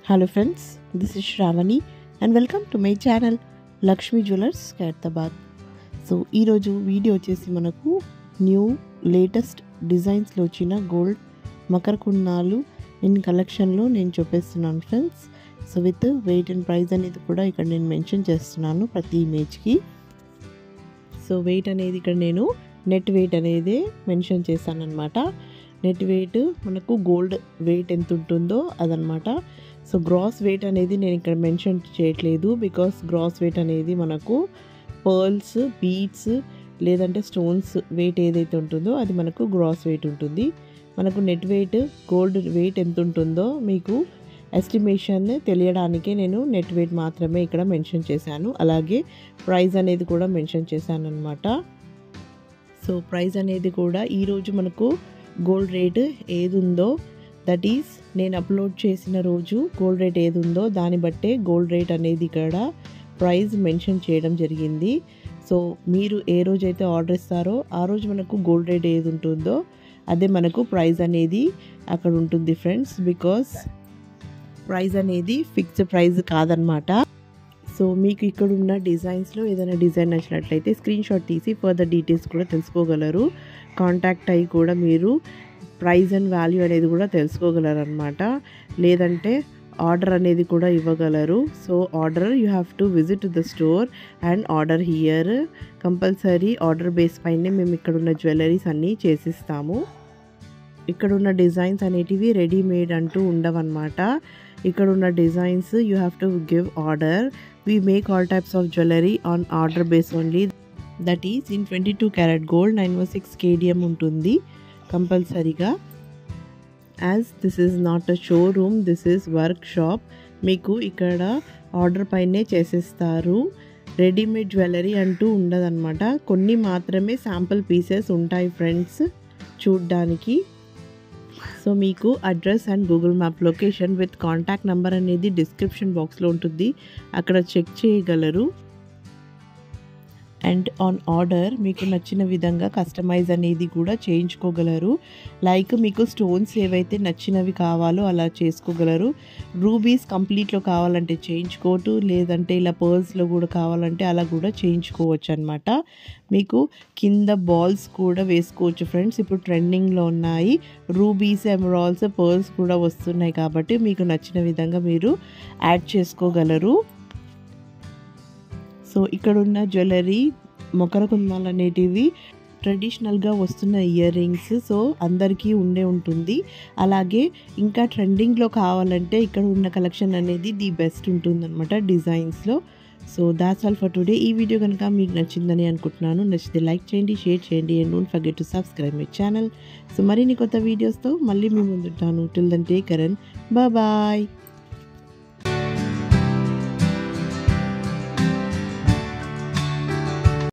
Hello friends, this is Shravani and welcome to my channel Lakshmi Jewellers Khairatabad. So ee roju video వచ్చేసి మనకు new latest designs లో వచ్చిన gold Makar కుండాలు in collection లో నేను చూపిస్తున్నాను friends. So with wait and price అనేది కూడా ఇక్కడ నేను మెన్షన్ చేస్తున్నాను ప్రతి ఇమేజ్ కి. సో వెయిట్ అనేది ఇక్కడ నేను నెట్ వెయిట్ అనేది మెన్షన్ చేశాను అన్నమాట. నెట్ వెయిట్ మనకు గోల్డ్ వెయిట్ ఎంత ఉంటుందో అదనమాట. సో గ్రాస్ వెయిట్ అనేది నేను ఇక్కడ మెన్షన్ చేయట్లేదు బికాస్ గ్రాస్ వెయిట్ అనేది మనకు పర్ల్స్ బీడ్స్ లేదంటే స్టోన్స్ వెయిట్ ఏదైతే ఉంటుందో అది మనకు గ్రాస్ వెయిట్ ఉంటుంది. మనకు నెట్ వెయిట్ గోల్డ్ వెయిట్ ఎంత ఉంటుందో మీకు ఎస్టిమేషన్ తెలియడానికే నేను నెట్ వెయిట్ మాత్రమే ఇక్కడ మెన్షన్ చేశాను. అలాగే ప్రైస్ అనేది కూడా మెన్షన్ చేశాను అనమాట. సో ప్రైస్ అనేది కూడా ఈరోజు మనకు గోల్డ్ రేట్ ఏది ఉందో దట్ ఈస్ నేను అప్లోడ్ చేసిన రోజు గోల్డ్ రేట్ ఏది ఉందో దాన్ని బట్టే గోల్డ్ రేట్ అనేది ఇక్కడ ప్రైస్ మెన్షన్ చేయడం జరిగింది. సో మీరు ఏ రోజైతే ఆర్డర్ ఇస్తారో ఆ రోజు మనకు గోల్డ్ రేట్ ఏది ఉంటుందో అదే మనకు ప్రైస్ అనేది అక్కడ ఉంటుంది ఫ్రెండ్స్. బికాస్ ప్రైస్ అనేది ఫిక్స్డ్ ప్రైస్ కాదనమాట. సో మీకు ఇక్కడ ఉన్న డిజైన్స్లో ఏదైనా డిజైన్ నచ్చినట్లయితే స్క్రీన్ షాట్ తీసి ఫర్దర్ డీటెయిల్స్ కూడా తెలుసుకోగలరు. కాంటాక్ట్ అయ్యి కూడా మీరు ప్రైస్ అండ్ వాల్యూ అనేది కూడా తెలుసుకోగలరు అనమాట. లేదంటే ఆర్డర్ అనేది కూడా ఇవ్వగలరు. So order you have to visit the store and order here. Compulsory order base పైనే మేము ఇక్కడ ఉన్న జ్యువెలరీస్ అన్నీ చేసిస్తాము. ఇక్కడ ఉన్న డిజైన్స్ అనేటివి రెడీమేడ్ అంటూ ఉండవన్నమాట. ఇక్కడ ఉన్న designs you have to give order. We make all types of jewellery on order base only. That is in 22 carat gold 916 kdm ఉంటుంది కంపల్సరీగా. As this is not a showroom, this is work shop. మీకు ఇక్కడ order పైనే చేసేస్తారు. Readymade jewellery అంటూ ఉండదన్నమాట. కొన్ని మాత్రమే శాంపుల్ పీసెస్ ఉంటాయి ఫ్రెండ్స్ చూడ్డానికి. సో మీకు address and Google map location with contact number అనేది డిస్క్రిప్షన్ బాక్స్లో ఉంటుంది, అక్కడ చెక్ చేయగలరు. అండ్ ఆన్ ఆర్డర్ మీకు నచ్చిన విధంగా కస్టమైజ్ అనేది కూడా చేయించుకోగలరు. లైక్ మీకు స్టోన్స్ ఏవైతే నచ్చినవి కావాలో అలా చేసుకోగలరు. రూబీస్ కంప్లీట్లో కావాలంటే చేయించుకోవచ్చు, లేదంటే ఇలా పర్ల్స్లో కూడా కావాలంటే అలా కూడా చేయించుకోవచ్చు అనమాట. మీకు కింద బాల్స్ కూడా వేసుకోవచ్చు ఫ్రెండ్స్. ఇప్పుడు ట్రెండింగ్లో ఉన్నాయి రూబీస్, ఎమరాల్డ్స్, పర్ల్స్ కూడా వస్తున్నాయి కాబట్టి మీకు నచ్చిన విధంగా మీరు యాడ్ చేసుకోగలరు. సో ఇక్కడ ఉన్న జ్యువెలరీ మకర కుందాలు అనేటివి ట్రెడిషనల్గా వస్తున్న ఇయర్ రింగ్స్. సో అందరికీ ఉంటుంది. అలాగే ఇంకా ట్రెండింగ్లో కావాలంటే ఇక్కడ ఉన్న కలెక్షన్ అనేది ది బెస్ట్ ఉంటుంది అనమాట డిజైన్స్లో. So that's all for today. ఈ వీడియో కనుక మీకు నచ్చిందని అనుకుంటున్నాను. నచ్చితే లైక్ చేయండి, షేర్ చేయండి and don't forget to subscribe my channel. So మరిన్ని కొత్త వీడియోస్తో మళ్ళీ మీ ముందుంటాను. Till then take care and bye.